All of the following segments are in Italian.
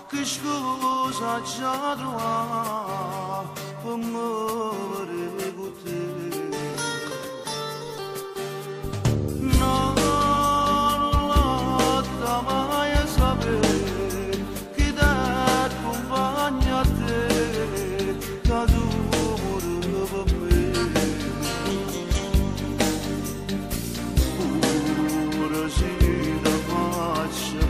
Che scusa già trova per muovere con te. No, non lotta mai a sapere chi ti accompagna a te, che tu muore per me. Ora si da faccia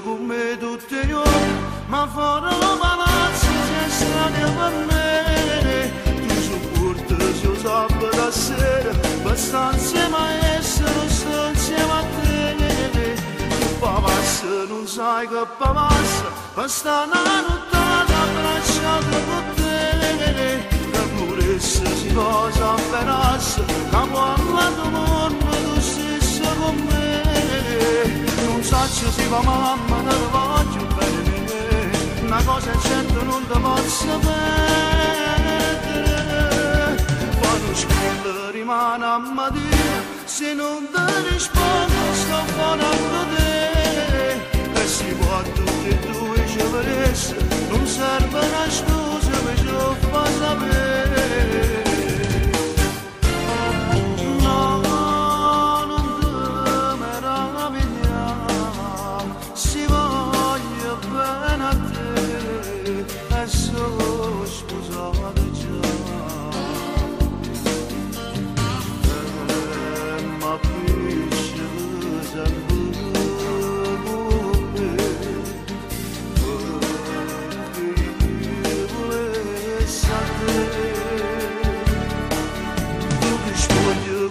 come tutte io, ma farò palazzi senza per me. Tu sopporti se lo sabato sera, basta insieme a essere solo insieme a te. Papassa non sai che papassa, basta una nottata abbracciata con te. L'amore si posa a verassa, ma parlando mondo tu stesso con me. Non saccio se va mamma, te lo voglio bene, una cosa è certa non te posso perdere. Quando scrivo rimane a mattina, se non ti rispondo sto buonando te. E si può a tutti e due ci volesse, non serve una scusa per ce lo fa sapere.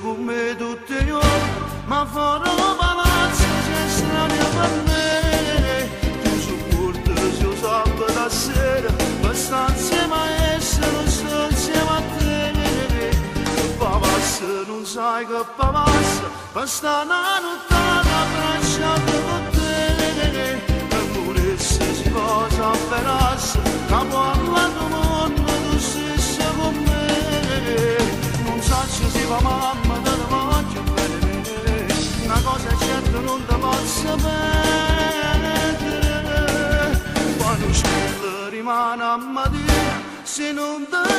Come tutte io, ma farò palazzi senza per me. Tu sopporti se lo sabato sera, basta insieme a essere solo insieme a te. Papassa non sai che papassa, basta una nottata abbracciata con te. L'amore si posa a verassa, ma parlando mondo tu stesso con me. Non saccio se va mamma, te lo voglio bene, una cosa è certa non te posso perdere. Quando scrivo rimane a mattina, se non te